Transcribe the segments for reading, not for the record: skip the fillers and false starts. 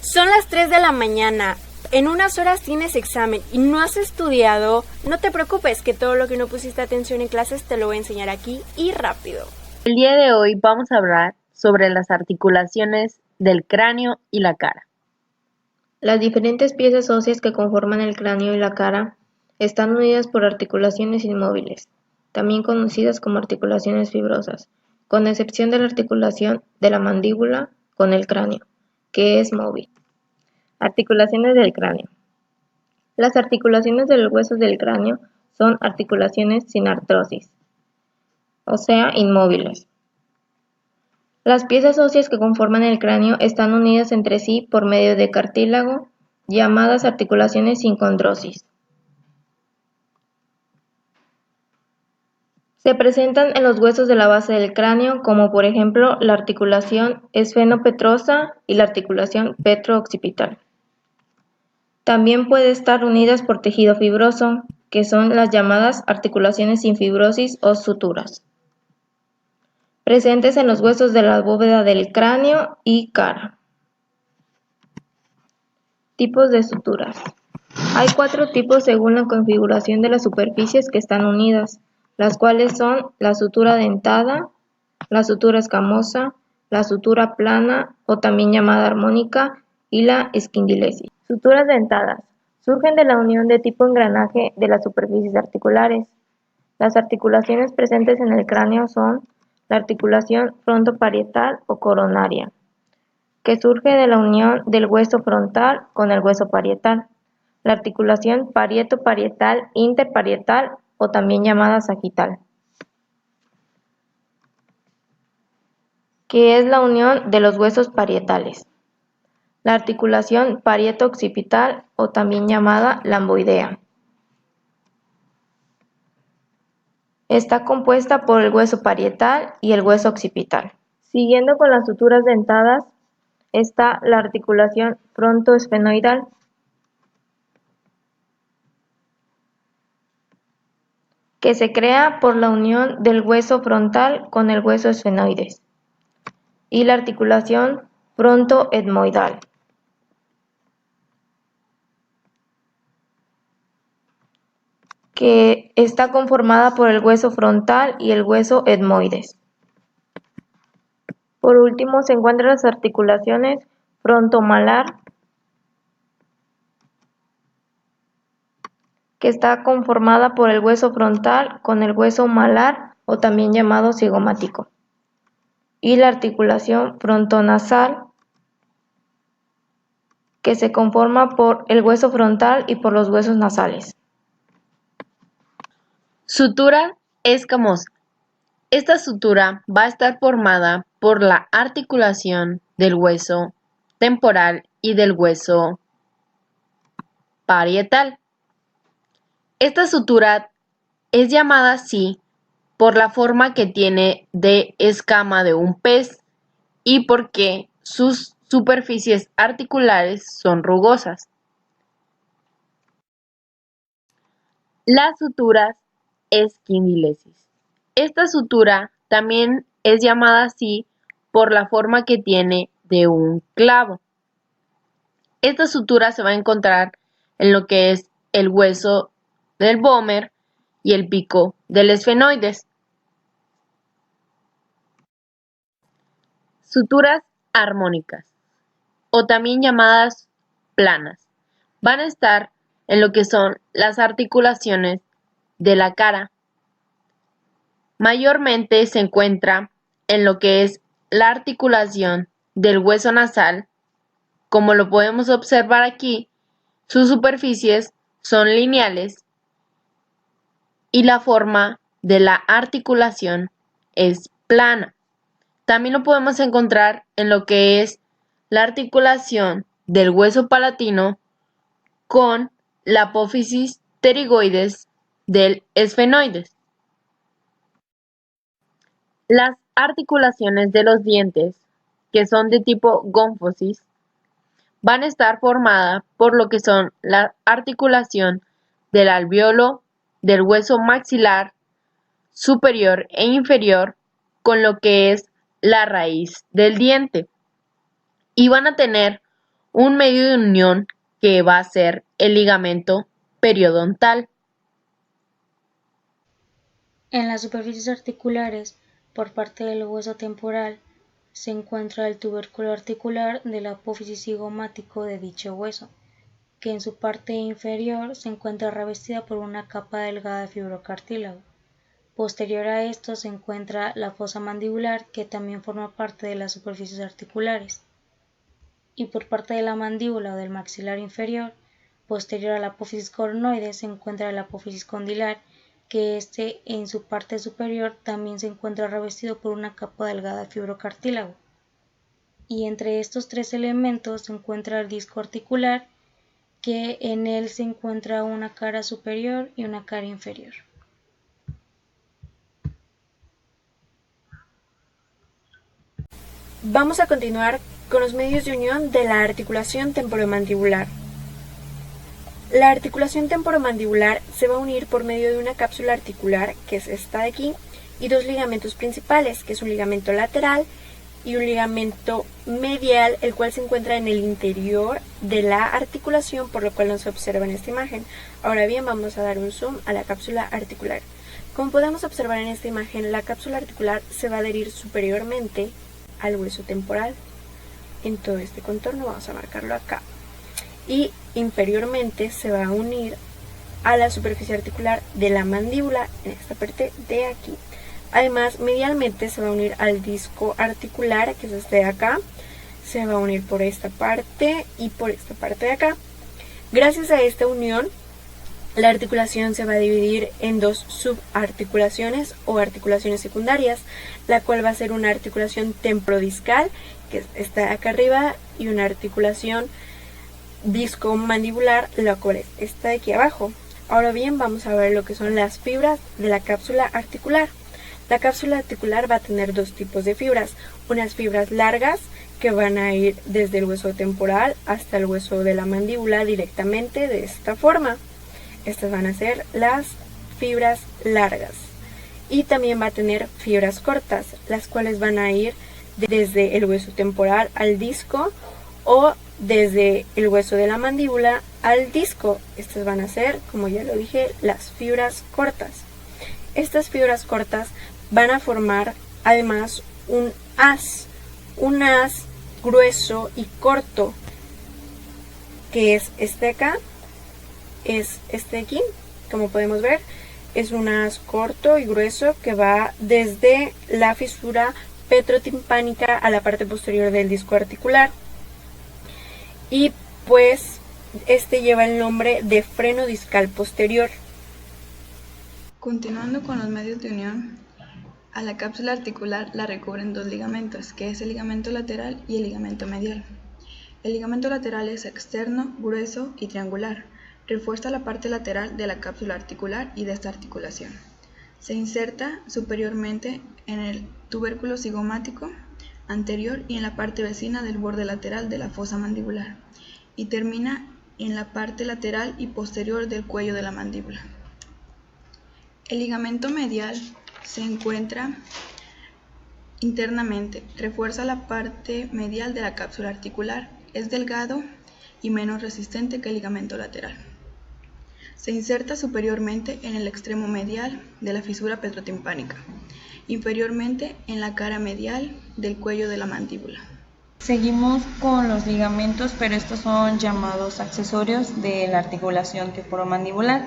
Son las 3 de la mañana. En unas horas tienes examen y no has estudiado. No te preocupes, que todo lo que no pusiste atención en clases te lo voy a enseñar aquí y rápido. El día de hoy vamos a hablar sobre las articulaciones del cráneo y la cara. Las diferentes piezas óseas que conforman el cráneo y la cara están unidas por articulaciones inmóviles, también conocidas como articulaciones fibrosas, con excepción de la articulación de la mandíbula con el cráneo, que es móvil. Articulaciones del cráneo. Las articulaciones de los huesos del cráneo son articulaciones sin artrosis, o sea, inmóviles. Las piezas óseas que conforman el cráneo están unidas entre sí por medio de cartílago, llamadas articulaciones sin condrosis. Se presentan en los huesos de la base del cráneo, como por ejemplo la articulación esfenopetrosa y la articulación petro-occipital. También puede estar unidas por tejido fibroso, que son las llamadas articulaciones sin fibrosis o suturas, presentes en los huesos de la bóveda del cráneo y cara. Tipos de suturas. Hay 4 tipos según la configuración de las superficies que están unidas, las cuales son la sutura dentada, la sutura escamosa, la sutura plana o también llamada armónica y la esquindilesis. Suturas dentadas. Surgen de la unión de tipo engranaje de las superficies articulares. Las articulaciones presentes en el cráneo son la articulación frontoparietal o coronaria, que surge de la unión del hueso frontal con el hueso parietal. La articulación parieto-parietal interparietal o también llamada sagital, que es la unión de los huesos parietales. La articulación parieto-occipital o también llamada lamboidea. Está compuesta por el hueso parietal y el hueso occipital. Siguiendo con las suturas dentadas está la articulación frontoesfenoidal, que se crea por la unión del hueso frontal con el hueso esfenoides, y la articulación frontoetmoidal, que está conformada por el hueso frontal y el hueso etmoides. Por último se encuentran las articulaciones frontomalar, que está conformada por el hueso frontal con el hueso malar o también llamado cigomático, y la articulación frontonasal, que se conforma por el hueso frontal y por los huesos nasales. Sutura escamosa. Esta sutura va a estar formada por la articulación del hueso temporal y del hueso parietal. Esta sutura es llamada así por la forma que tiene de escama de un pez y porque sus superficies articulares son rugosas. Las suturas esquindilesis. Esta sutura también es llamada así por la forma que tiene de un clavo. Esta sutura se va a encontrar en lo que es el hueso del vómer y el pico del esfenoides. Suturas armónicas, o también llamadas planas, van a estar en lo que son las articulaciones de la cara. Mayormente se encuentra en lo que es la articulación del hueso nasal. Como lo podemos observar aquí, sus superficies son lineales y la forma de la articulación es plana. También lo podemos encontrar en lo que es la articulación del hueso palatino con la apófisis pterigoides del esfenoides. Las articulaciones de los dientes, que son de tipo gónfosis, van a estar formadas por lo que son la articulación del alvéolo, del hueso maxilar superior e inferior, con lo que es la raíz del diente, y van a tener un medio de unión que va a ser el ligamento periodontal. En las superficies articulares, por parte del hueso temporal, se encuentra el tubérculo articular del apófisis cigomático de dicho hueso, que en su parte inferior se encuentra revestida por una capa delgada de fibrocartílago. Posterior a esto se encuentra la fosa mandibular, que también forma parte de las superficies articulares. Y por parte de la mandíbula o del maxilar inferior, posterior a la apófisis coronoide, se encuentra el apófisis condilar, que en su parte superior también se encuentra revestido por una capa delgada de fibrocartílago. Y entre estos tres elementos se encuentra el disco articular, que en él se encuentra una cara superior y una cara inferior. Vamos a continuar con los medios de unión de la articulación temporomandibular. La articulación temporomandibular se va a unir por medio de una cápsula articular, que es esta de aquí, y dos ligamentos principales, que es un ligamento lateral y un ligamento medial, el cual se encuentra en el interior de la articulación, por lo cual no se observa en esta imagen. Ahora bien, vamos a dar un zoom a la cápsula articular. Como podemos observar en esta imagen, la cápsula articular se va a adherir superiormente al hueso temporal. En todo este contorno vamos a marcarlo acá. Y inferiormente se va a unir a la superficie articular de la mandíbula, en esta parte de aquí. Además, medialmente se va a unir al disco articular, que es este de acá. Se va a unir por esta parte y por esta parte de acá. Gracias a esta unión, la articulación se va a dividir en dos subarticulaciones o articulaciones secundarias, la cual va a ser una articulación temporodiscal, que está acá arriba, y una articulación discomandibular, la cual está aquí abajo. Ahora bien, vamos a ver lo que son las fibras de la cápsula articular. La cápsula articular va a tener dos tipos de fibras, unas fibras largas que van a ir desde el hueso temporal hasta el hueso de la mandíbula directamente de esta forma. Estas van a ser las fibras largas. Y también va a tener fibras cortas, las cuales van a ir desde el hueso temporal al disco o desde el hueso de la mandíbula al disco. Estas van a ser, como ya lo dije, las fibras cortas. Estas fibras cortas van a formar además un haz grueso y corto, que es este acá, es este aquí, como podemos ver, es un haz corto y grueso que va desde la fisura petrotimpánica a la parte posterior del disco articular. Y pues este lleva el nombre de freno discal posterior. Continuando con los medios de unión, a la cápsula articular la recubren dos ligamentos, que es el ligamento lateral y el ligamento medial. El ligamento lateral es externo, grueso y triangular. Refuerza la parte lateral de la cápsula articular y de esta articulación. Se inserta superiormente en el tubérculo cigomático anterior y en la parte vecina del borde lateral de la fosa mandibular, y termina en la parte lateral y posterior del cuello de la mandíbula. El ligamento medial se encuentra internamente, refuerza la parte medial de la cápsula articular, es delgado y menos resistente que el ligamento lateral. Se inserta superiormente en el extremo medial de la fisura petrotimpánica, inferiormente en la cara medial del cuello de la mandíbula. Seguimos con los ligamentos, pero estos son llamados accesorios de la articulación temporomandibular,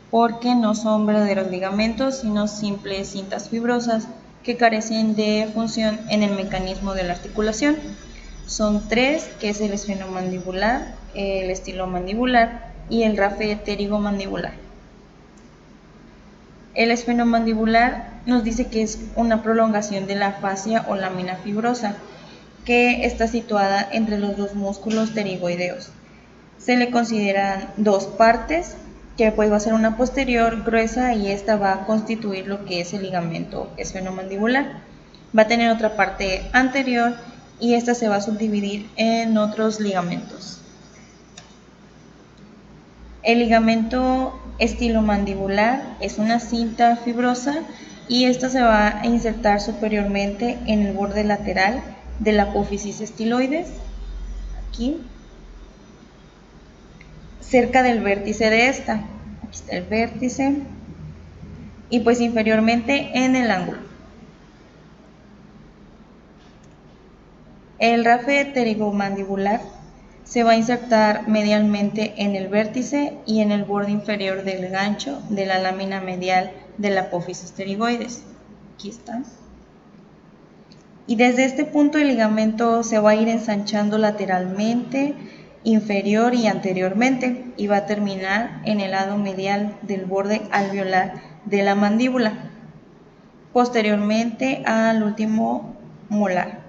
porque no son verdaderos ligamentos, sino simples cintas fibrosas que carecen de función en el mecanismo de la articulación. Son tres, que es el esfenomandibular, el estilomandibular y el rafe pterigomandibular. El esfenomandibular nos dice que es una prolongación de la fascia o lámina fibrosa, que está situada entre los dos músculos pterigoideos. Se le consideran dos partes, que pues va a ser una posterior gruesa y esta va a constituir lo que es el ligamento esfenomandibular. Va a tener otra parte anterior y esta se va a subdividir en otros ligamentos. El ligamento estilomandibular es una cinta fibrosa y esta se va a insertar superiormente en el borde lateral de la apófisis estiloides, aquí, cerca del vértice de esta. Aquí está el vértice. Y pues inferiormente en el ángulo. El rafe pterigomandibular se va a insertar medialmente en el vértice y en el borde inferior del gancho de la lámina medial de la apófisis pterigoides. Aquí está. Y desde este punto el ligamento se va a ir ensanchando lateralmente, inferior y anteriormente, y va a terminar en el lado medial del borde alveolar de la mandíbula, posteriormente al último molar.